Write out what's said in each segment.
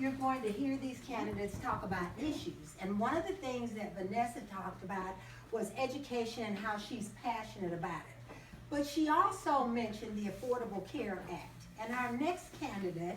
you're going to hear these candidates talk about issues. And one of the things that Vanessa talked about was education and how she's passionate about it. But she also mentioned the Affordable Care Act. And our next candidate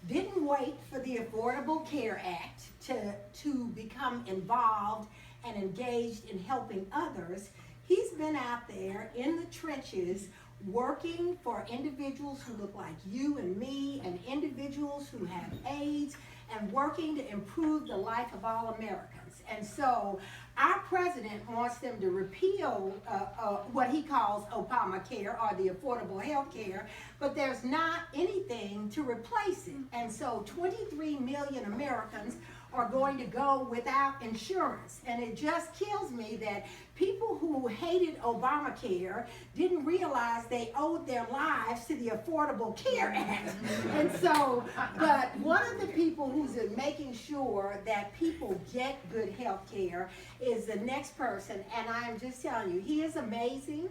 didn't wait for the Affordable Care Act to become involved and engaged in helping others. He's been out there in the trenches working for individuals who look like you and me and individuals who have AIDS and working to improve the life of all Americans. And so our president wants them to repeal what he calls Obamacare or the affordable health care, but there's not anything to replace it. And so 23 million Americans are going to go without insurance. And it just kills me that people who hated Obamacare didn't realize they owed their lives to the Affordable Care Act. And so, but one of the people who's making sure that people get good health care is the next person. And I'm just telling you, he is amazing.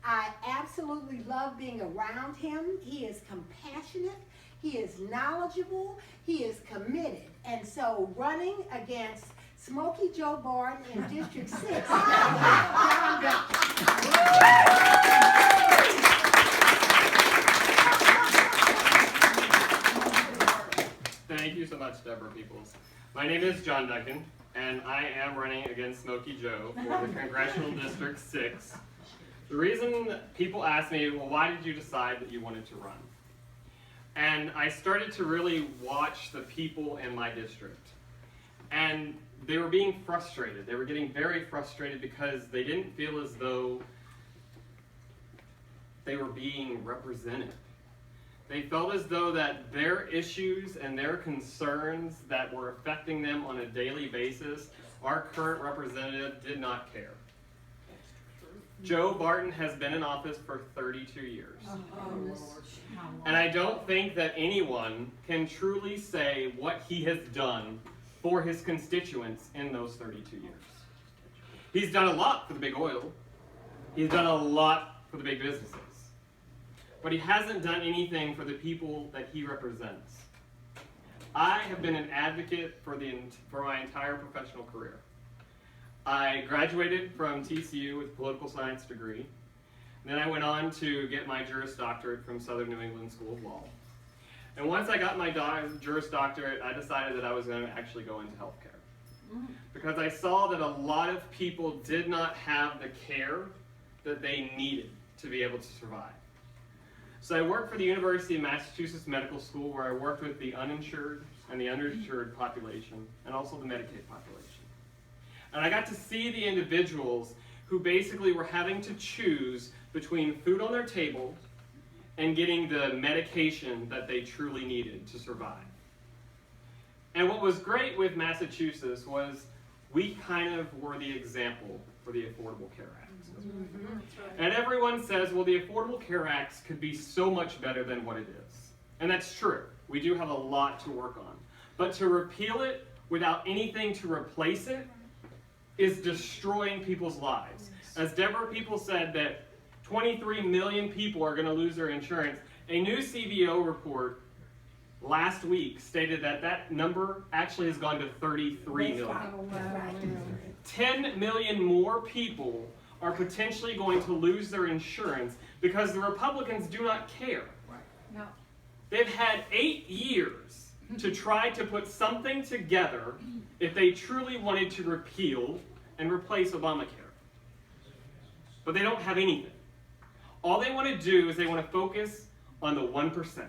I absolutely love being around him. He is compassionate. He is knowledgeable, he is committed. And so running against Smokey Joe Barton in District 6, John Duncan. Thank you so much, Deborah Peoples. My name is John Duncan, and I am running against Smokey Joe for the Congressional District 6. The reason people ask me, well, why did you decide that you wanted to run? And I started to really watch the people in my district. And they were being frustrated. They were getting very frustrated because they didn't feel as though they were being represented. They felt as though that their issues and their concerns that were affecting them on a daily basis, our current representative did not care. Joe Barton has been in office for 32 years. And I don't think that anyone can truly say what he has done for his constituents in those 32 years. He's done a lot for the big oil. He's done a lot for the big businesses. But he hasn't done anything for the people that he represents. I have been an advocate for my entire professional career. I graduated from TCU with a political science degree. Then I went on to get my Juris Doctorate from Southern New England School of Law. And once I got my Juris Doctorate, I decided that I was going to actually go into healthcare. Because I saw that a lot of people did not have the care that they needed to be able to survive. So I worked for the University of Massachusetts Medical School, where I worked with the uninsured and the underinsured population, and also the Medicaid population. And I got to see the individuals who basically were having to choose between food on their table and getting the medication that they truly needed to survive. And what was great with Massachusetts was we kind of were the example for the Affordable Care Act. And everyone says, well, the Affordable Care Act could be so much better than what it is. And that's true. We do have a lot to work on. But to repeal it without anything to replace it is destroying people's lives. As Deborah People said that 23 million people are going to lose their insurance, a new CBO report last week stated that that number actually has gone to 33 million. 10 million more people are potentially going to lose their insurance because the Republicans do not care. No. They've had 8 years to try to put something together if they truly wanted to repeal and replace Obamacare. But they don't have anything. All they want to do is they want to focus on the 1%.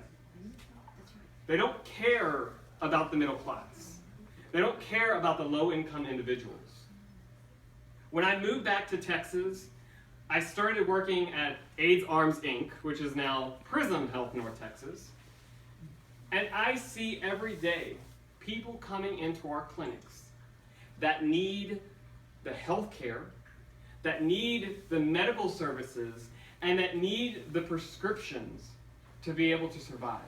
They don't care about the middle class. They don't care about the low-income individuals. When I moved back to Texas, I started working at AIDS Arms Inc., which is now Prism Health North Texas. And I see every day people coming into our clinics that need the health care, that need the medical services, and that need the prescriptions to be able to survive.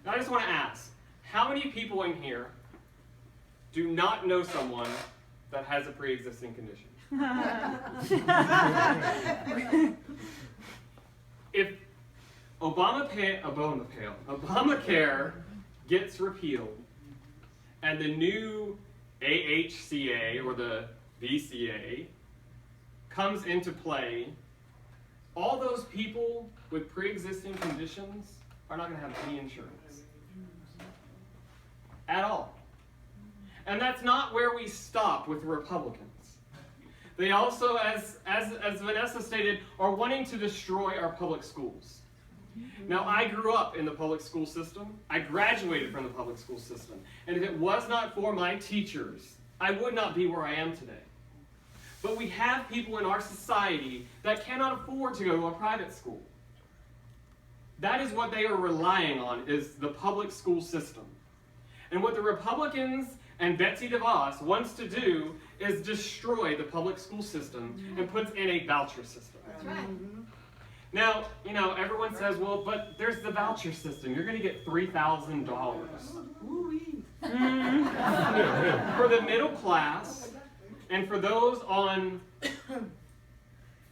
Now, I just want to ask, how many people in here do not know someone that has a pre-existing condition? If Obamacare gets repealed, and the new AHCA or the VCA comes into play, all those people with pre-existing conditions are not going to have any insurance at all. And that's not where we stop with the Republicans. They also, as Vanessa stated, are wanting to destroy our public schools. Now, I grew up in the public school system. I graduated from the public school system. And if it was not for my teachers, I would not be where I am today. But we have people in our society that cannot afford to go to a private school. That is what they are relying on, is the public school system. And what the Republicans and Betsy DeVos wants to do is destroy the public school system and puts in a voucher system. That's right. Now, everyone says, well, but there's the voucher system. You're going to get $3,000. For the middle class and for those on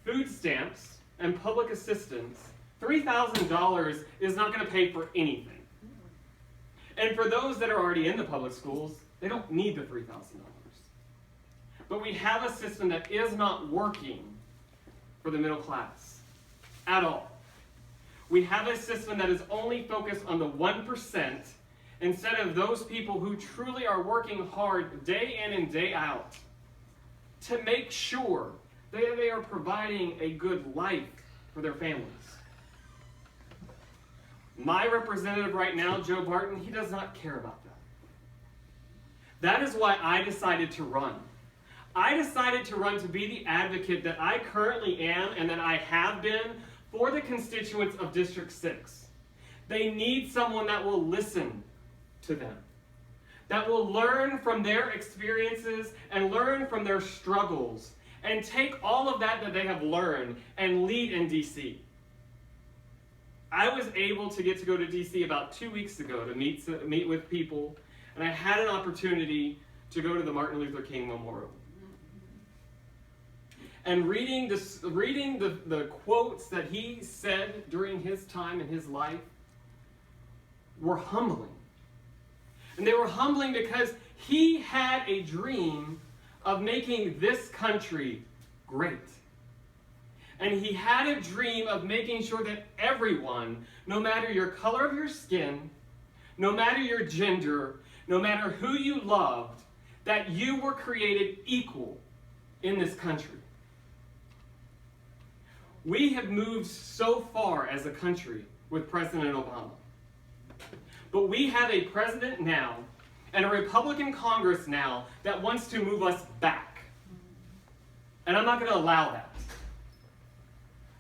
food stamps and public assistance, $3,000 is not going to pay for anything. And for those that are already in the public schools, they don't need the $3,000. But we have a system that is not working for the middle class at all. We have a system that is only focused on the 1% instead of those people who truly are working hard day in and day out to make sure that they are providing a good life for their families. My representative right now, Joe Barton, he does not care about that. That is why I decided to run. I decided to run to be the advocate that I currently am and that I have been for the constituents of District 6. They need someone that will listen to them, that will learn from their experiences and learn from their struggles and take all of that they have learned and lead in D.C. I was able to get to go to D.C. about 2 weeks ago to meet with people, and I had an opportunity to go to the Martin Luther King Memorial. And reading the quotes that he said during his time in his life were humbling. And they were humbling because he had a dream of making this country great. And he had a dream of making sure that everyone, no matter your color of your skin, no matter your gender, no matter who you loved, that you were created equal in this country. We have moved so far as a country with President Obama. But we have a president now and a Republican Congress now that wants to move us back. And I'm not going to allow that.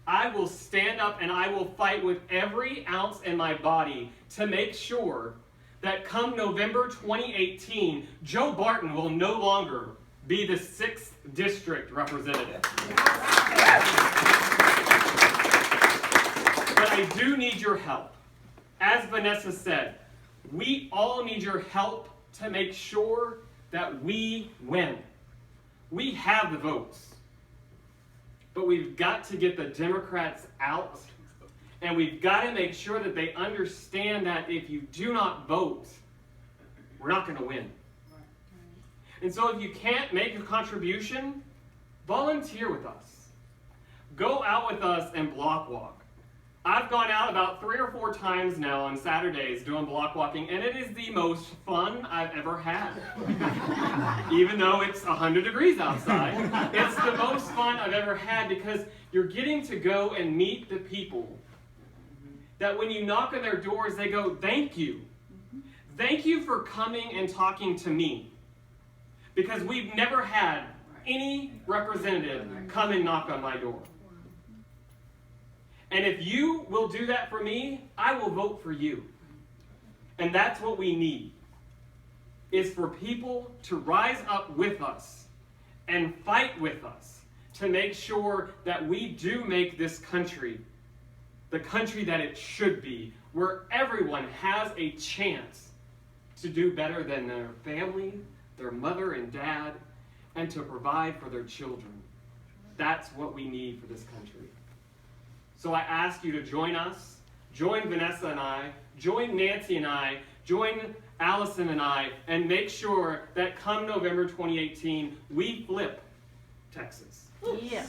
I will stand up and I will fight with every ounce in my body to make sure that come November 2018, Joe Barton will no longer be the 6th district representative. But I do need your help. As Vanessa said, we all need your help to make sure that we win. We have the votes. But we've got to get the Democrats out, and we've got to make sure that they understand that if you do not vote, we're not going to win. And so if you can't make a contribution, volunteer with us. Go out with us and block walk. I've gone out about 3 or 4 times now on Saturdays doing block walking, and it is the most fun I've ever had. Even though it's 100 degrees outside, it's the most fun I've ever had because you're getting to go and meet the people that when you knock on their doors, they go, thank you. Thank you for coming and talking to me. Because we've never had any representative come and knock on my door. And if you will do that for me, I will vote for you. And that's what we need, is for people to rise up with us and fight with us to make sure that we do make this country the country that it should be, where everyone has a chance to do better than their family, their mother and dad, and to provide for their children. That's what we need for this country. So I ask you to join us, join Vanessa and I, join Nancy and I, join Allison and I, and make sure that come November 2018, we flip Texas. Yes.